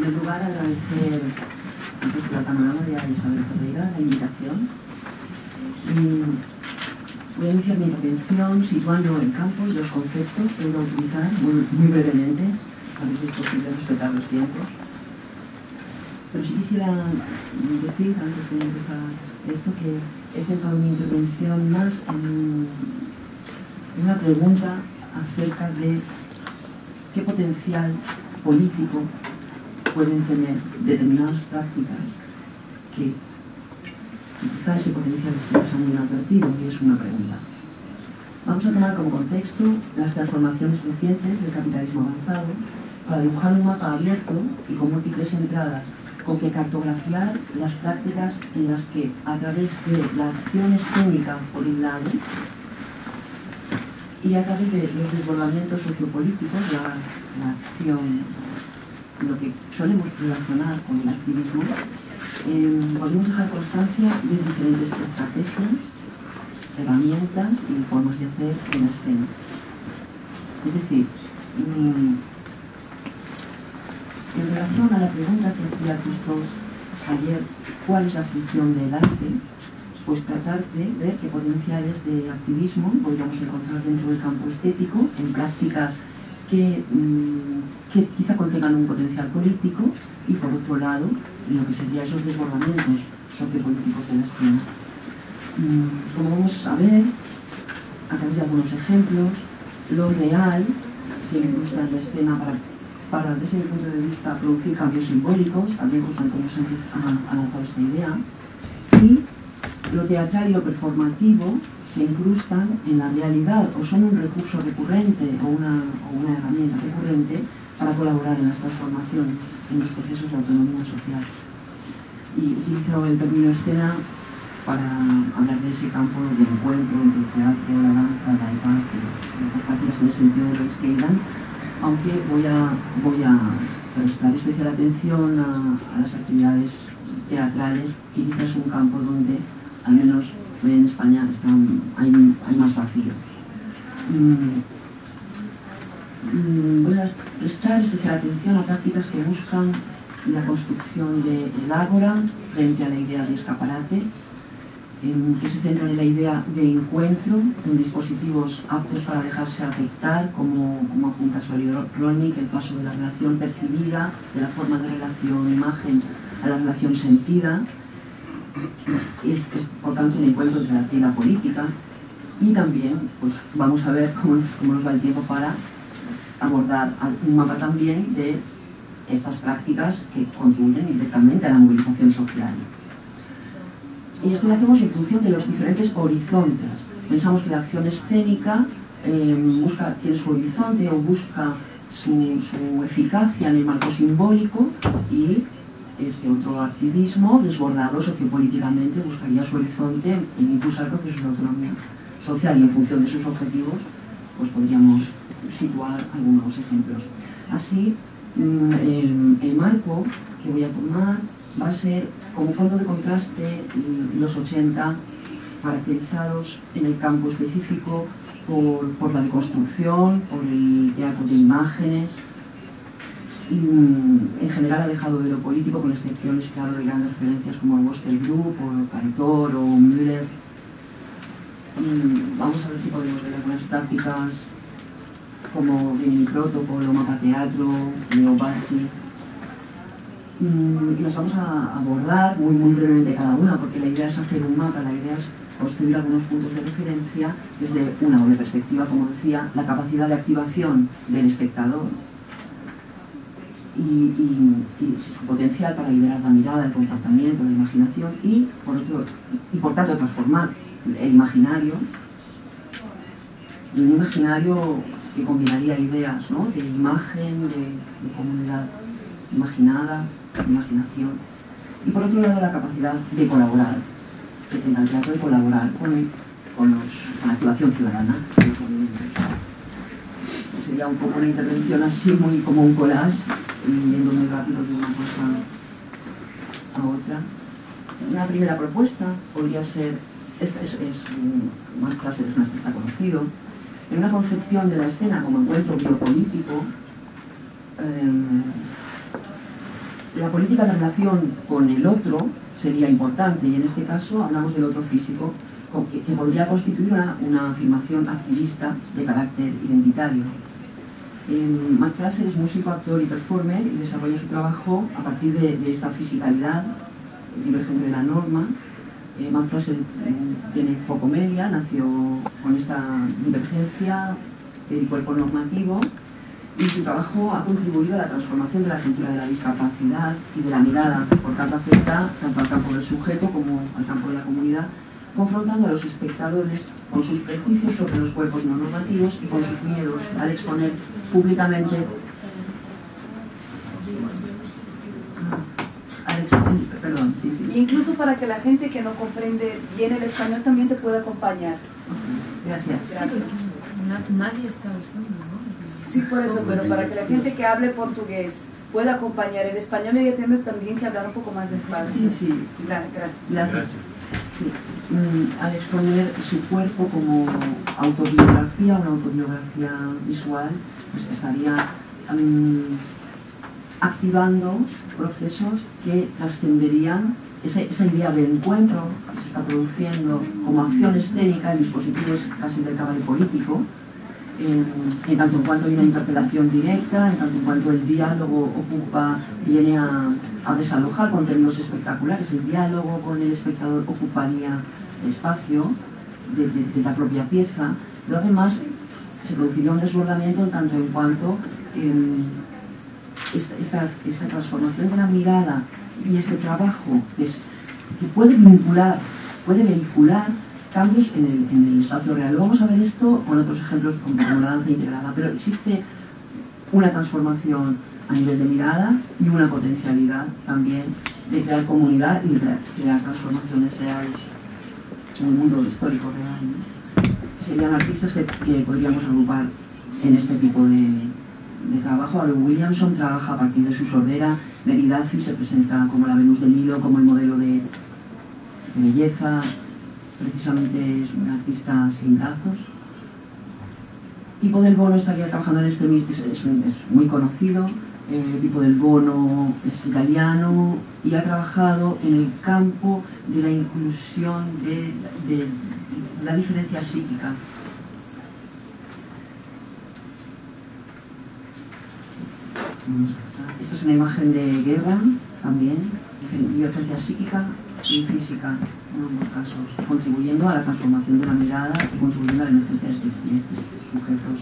primer lugar, agradecer antes de la panorama de Isabel Ferreira la invitación. Voy a iniciar mi intervención situando el campo y los conceptos que voy a utilizar muy brevemente, a ver si es posible respetar los tiempos. Pero sí quisiera decir, antes de empezar esto, que he centrado mi intervención más en una pregunta acerca de qué potencial político pueden tener determinadas prácticas que quizá ese potencial esté pasando inadvertido, y es una pregunta. Vamos a tomar como contexto las transformaciones recientes del capitalismo avanzado para dibujar un mapa abierto y con múltiples entradas, con que cartografiar las prácticas en las que, a través de la acción escénica por un lado y a través de los desbordamientos sociopolíticos, la acción, lo que solemos relacionar con el activismo, podemos dejar constancia de diferentes estrategias, herramientas y formas de hacer en la escena. Es decir, en relación a la pregunta que hacía Christophe ayer, ¿cuál es la función del arte? Pues tratar de ver qué potenciales de activismo podríamos encontrar dentro del campo estético, en prácticas que quizá contengan un potencial político, y por otro lado, en lo que serían esos desbordamientos sociopolíticos de la escena. Como vamos a ver, a través de algunos ejemplos, lo real se incrusta en la escena para, desde mi punto de vista, producir cambios simbólicos. También José Antonio Sánchez ha lanzado esta idea. Y lo teatral y lo performativo se incrustan en la realidad o son un recurso recurrente o una herramienta recurrente para colaborar en las transformaciones, en los procesos de autonomía social. Y utilizo el término escena para hablar de ese campo de encuentro entre el teatro, la danza, la arte, las prácticas en el sentido de los que irán, aunque voy a prestar especial atención a las actividades teatrales, que quizás es un campo donde, al menos en España, hay más vacío. Voy a prestar especial atención a prácticas que buscan la construcción del ágora frente a la idea de escaparate, que se centran en la idea de encuentro en dispositivos aptos para dejarse afectar, como apunta Solly Rolnick, el paso de la relación percibida, de la forma de relación imagen a la relación sentida. Es por tanto un encuentro entre la arte y la política. Y también pues vamos a ver cómo nos va el tiempo para abordar un mapa también de estas prácticas que contribuyen directamente a la movilización social. Y esto lo hacemos en función de los diferentes horizontes. Pensamos que la acción escénica tiene su horizonte o busca su eficacia en el marco simbólico, y este otro activismo desbordado sociopolíticamente buscaría su horizonte en impulsar procesos de autonomía social, y en función de sus objetivos pues podríamos situar algunos ejemplos. Así, el marco que voy a tomar va a ser como fondo de contraste los 80, caracterizados en el campo específico por la deconstrucción, por el teatro de imágenes, y en general alejado de lo político, con excepciones, claro, de grandes referencias como Bostel Group o Cantor o Müller. Vamos a ver si podemos ver algunas prácticas como Gaming Protocol o Mapa Teatro, Leo Bassi. Y las vamos a abordar muy brevemente cada una, porque la idea es hacer un mapa, la idea es construir algunos puntos de referencia desde una doble perspectiva, como decía, la capacidad de activación del espectador y su potencial para liderar la mirada, el comportamiento, la imaginación, y por tanto transformar el imaginario en un imaginario que combinaría ideas, ¿no?, de imagen, de comunidad imaginada, de imaginación, y por otro lado la capacidad de colaborar, que tenga el teatro de colaborar con la activación ciudadana de los movimientos. Sería un poco una intervención así, muy como un collage, yendo muy rápido de una cosa a otra. Una primera propuesta podría ser, esta es más frase de un artista conocido, en una concepción de la escena como encuentro biopolítico, la política de relación con el otro sería importante, y en este caso hablamos del otro físico, que podría constituir una afirmación activista de carácter identitario. Mark Fraser es músico, actor y performer y desarrolla su trabajo a partir de esta fisicalidad divergente de la norma. Mark Fraser tiene focomelia, nació con esta divergencia del cuerpo normativo, y su trabajo ha contribuido a la transformación de la cultura de la discapacidad y de la mirada, por tanto afecta tanto al campo del sujeto como al campo de la comunidad, confrontando a los espectadores con sus prejuicios sobre los cuerpos no normativos y con sus miedos al exponer públicamente Incluso para que la gente que no comprende bien el español también te pueda acompañar. Gracias. Nadie está usando, ¿no? Sí, por eso, pero para que la gente que hable portugués pueda acompañar el español, ella tiene también que hablar un poco más despacio. Sí. Gracias. Sí. Al exponer su cuerpo como autobiografía, una autobiografía visual, pues estaría activando procesos que trascenderían esa idea de encuentro que se está produciendo como acción escénica. El dispositivo es casi del cabaret político, en tanto en cuanto hay una interpelación directa, en tanto en cuanto el diálogo viene a desalojar contenidos espectaculares. El diálogo con el espectador ocuparía espacio de la propia pieza, pero además se produciría un desbordamiento en tanto en cuanto esta transformación de la mirada y este trabajo que puede vehicular cambios en el espacio real. Lo vamos a ver esto con otros ejemplos como la danza integrada, pero existe una transformación a nivel de mirada y una potencialidad también de crear comunidad y de crear transformaciones reales en el mundo histórico real, ¿no? Serían artistas que podríamos agrupar en este tipo de trabajo. Aaron Williamson trabaja a partir de su sordera. Mary Duffy se presenta como la Venus de Milo, como el modelo de belleza. Precisamente es un artista sin brazos. Pipo del Bono estaría trabajando en este mismo, es muy conocido. Pipo del Bono es italiano y ha trabajado en el campo de la inclusión de la diferencia psíquica. Esto es una imagen de guerra también, divergencia psíquica y física en ambos casos, contribuyendo a la transformación de la mirada y contribuyendo a la emergencia de estos sujetos.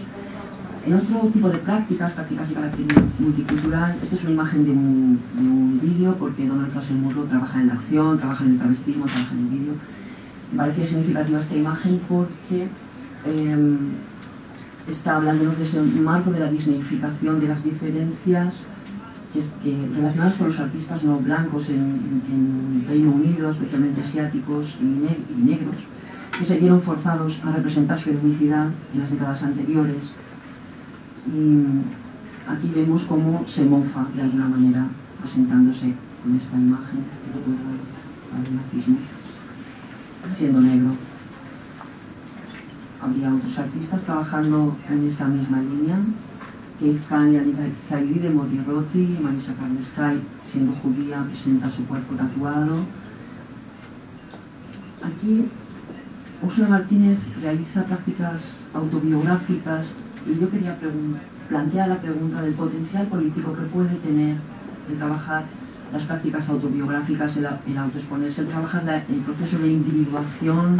En otro tipo de prácticas de carácter multicultural, esta es una imagen de un vídeo, porque Donald Fraser-Muslow trabaja en la acción, trabaja en el travestismo, trabaja en el vídeo. Me parecía significativa esta imagen porque está hablándonos de ese marco de la disneyficación de las diferencias relacionadas con los artistas no blancos en Reino Unido, especialmente asiáticos y negros, que se vieron forzados a representar su etnicidad en las décadas anteriores. Y aquí vemos cómo se mofa de alguna manera, presentándose con esta imagen que recuerda al nazismo, siendo negro. Habría otros artistas trabajando en esta misma línea: Keith Kahn y Kairi de Motiroti, Marisa Karneskay, siendo judía, presenta su cuerpo tatuado. Aquí Úrsula Martínez realiza prácticas autobiográficas y yo quería plantear la pregunta del potencial político que puede tener el trabajar las prácticas autobiográficas, el autoexponerse, el trabajar el proceso de individuación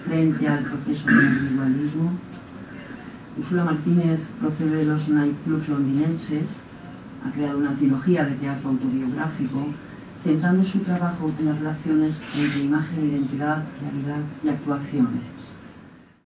frente al proceso de individualismo. Úrsula Martínez procede de los nightclubs londinenses, ha creado una trilogía de teatro autobiográfico, centrando su trabajo en las relaciones entre imagen, identidad, realidad y actuaciones.